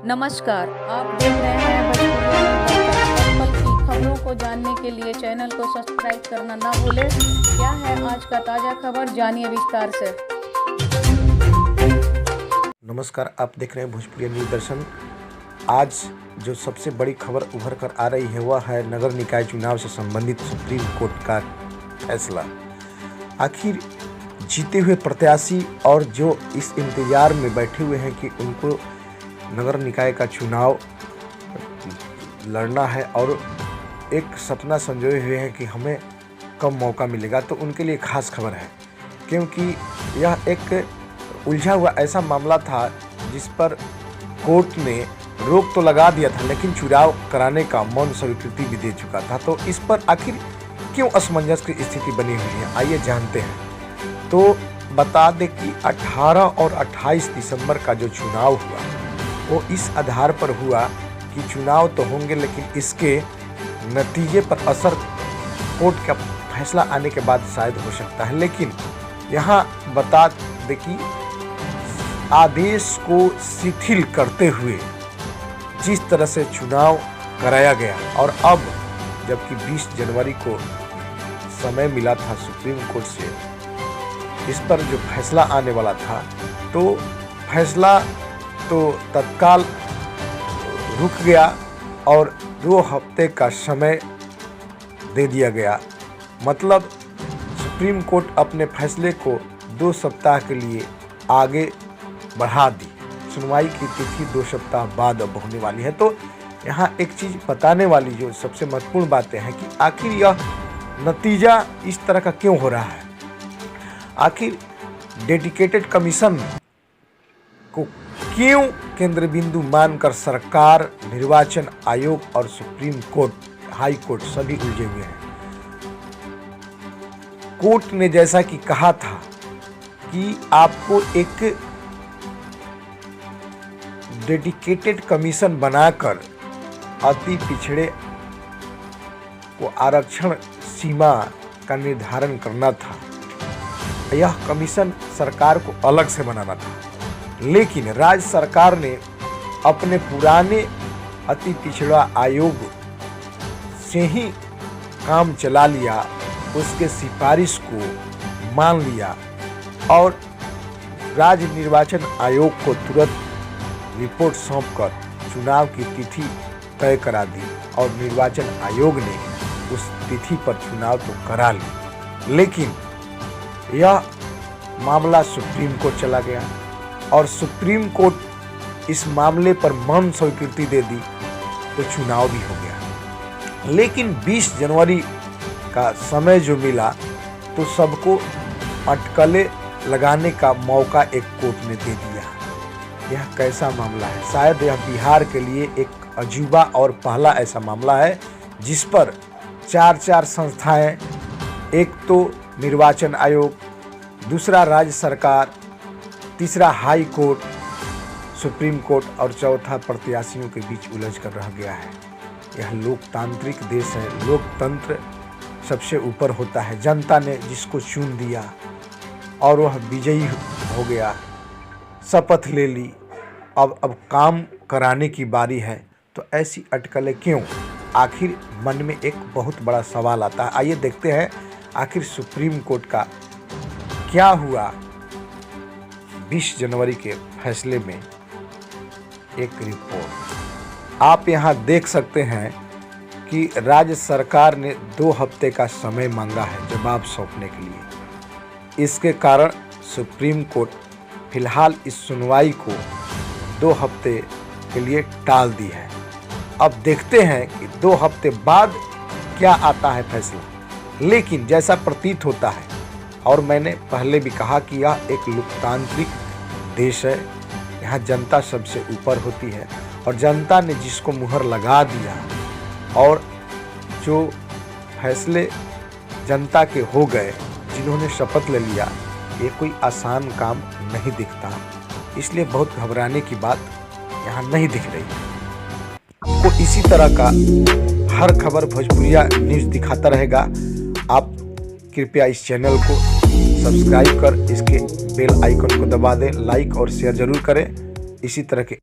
नमस्कार, आप देख रहे हैं भोजपुरी पल की खबरों को जानने के लिए चैनल को सब्सक्राइब करना ना भूलें। क्या है आज का ताज़ा खबर, जानिए विस्तार से। नमस्कार, आप देख रहे हैं भोजपुरी न्यूज़ दर्शन। आज जो सबसे बड़ी खबर उभर कर आ रही है वह है नगर निकाय चुनाव से संबंधित सुप्रीम कोर्ट का फैसला। आखिर जीते हुए प्रत्याशी और जो इस इंतजार में बैठे हुए हैं कि उनको नगर निकाय का चुनाव लड़ना है और एक सपना संजोए हुए हैं कि हमें कब मौका मिलेगा, तो उनके लिए खास खबर है, क्योंकि यह एक उलझा हुआ ऐसा मामला था जिस पर कोर्ट ने रोक तो लगा दिया था, लेकिन चुनाव कराने का मौन स्वीकृति भी दे चुका था। तो इस पर आखिर क्यों असमंजस की स्थिति बनी हुई है, आइए जानते हैं। तो बता दें कि 18 और 28 दिसंबर का जो चुनाव हुआ वो इस आधार पर हुआ कि चुनाव तो होंगे, लेकिन इसके नतीजे पर असर कोर्ट का फैसला आने के बाद शायद हो सकता है। लेकिन यहाँ बता दें कि आदेश को शिथिल करते हुए जिस तरह से चुनाव कराया गया, और अब जबकि 20 जनवरी को समय मिला था सुप्रीम कोर्ट से इस पर जो फैसला आने वाला था, तो फैसला तो तत्काल रुक गया और 2 हफ्ते का समय दे दिया गया। मतलब सुप्रीम कोर्ट अपने फैसले को 2 सप्ताह के लिए आगे बढ़ा दी। सुनवाई की तिथि 2 सप्ताह बाद अब होने वाली है। तो यहाँ एक चीज़ बताने वाली जो सबसे महत्वपूर्ण बातें हैं कि आखिर यह नतीजा इस तरह का क्यों हो रहा है। आखिर डेडिकेटेड कमीशन को क्यों केंद्र बिंदु मानकर सरकार, निर्वाचन आयोग और सुप्रीम कोर्ट, हाई कोर्ट सभी उलझे हुए हैं। कोर्ट ने जैसा कि कहा था कि आपको एक डेडिकेटेड कमीशन बनाकर अति पिछड़े को आरक्षण सीमा का निर्धारण करना था। यह कमीशन सरकार को अलग से बनाना था, लेकिन राज्य सरकार ने अपने पुराने अति पिछड़ा आयोग से ही काम चला लिया, उसके सिफारिश को मान लिया और राज्य निर्वाचन आयोग को तुरंत रिपोर्ट सौंपकर चुनाव की तिथि तय करा दी और निर्वाचन आयोग ने उस तिथि पर चुनाव तो करा ली। लेकिन यह मामला सुप्रीम कोर्ट चला गया और सुप्रीम कोर्ट इस मामले पर मौन स्वीकृति दे दी, तो चुनाव भी हो गया। लेकिन 20 जनवरी का समय जो मिला तो सबको अटकलें लगाने का मौका एक कोर्ट ने दे दिया। यह कैसा मामला है? शायद यह बिहार के लिए एक अजूबा और पहला ऐसा मामला है जिस पर 4 संस्थाएं, एक तो निर्वाचन आयोग, दूसरा राज्य सरकार, तीसरा हाई कोर्ट, सुप्रीम कोर्ट और चौथा प्रत्याशियों के बीच उलझ कर रह गया है। यह लोकतांत्रिक देश है, लोकतंत्र सबसे ऊपर होता है। जनता ने जिसको चुन दिया और वह विजयी हो गया, शपथ ले ली, अब काम कराने की बारी है, तो ऐसी अटकलें क्यों? आखिर मन में एक बहुत बड़ा सवाल आता है। आइए देखते हैं आखिर सुप्रीम कोर्ट का क्या हुआ 20 जनवरी के फैसले में। एक रिपोर्ट आप यहाँ देख सकते हैं कि राज्य सरकार ने 2 हफ्ते का समय मांगा है जवाब सौंपने के लिए। इसके कारण सुप्रीम कोर्ट फिलहाल इस सुनवाई को 2 हफ्ते के लिए टाल दी है। अब देखते हैं कि 2 हफ्ते बाद क्या आता है फैसला। लेकिन जैसा प्रतीत होता है, और मैंने पहले भी कहा कि यह एक लोकतांत्रिक देश है, यहाँ जनता सबसे ऊपर होती है और जनता ने जिसको मुहर लगा दिया और जो फैसले जनता के हो गए, जिन्होंने शपथ ले लिया, ये कोई आसान काम नहीं दिखता। इसलिए बहुत घबराने की बात यहाँ नहीं दिख रही। तो इसी तरह का हर खबर भोजपुरिया न्यूज़ दिखाता रहेगा। आप कृपया इस चैनल को सब्सक्राइब कर इसके बेल आइकन को दबा दें, लाइक और शेयर जरूर करें। इसी तरह के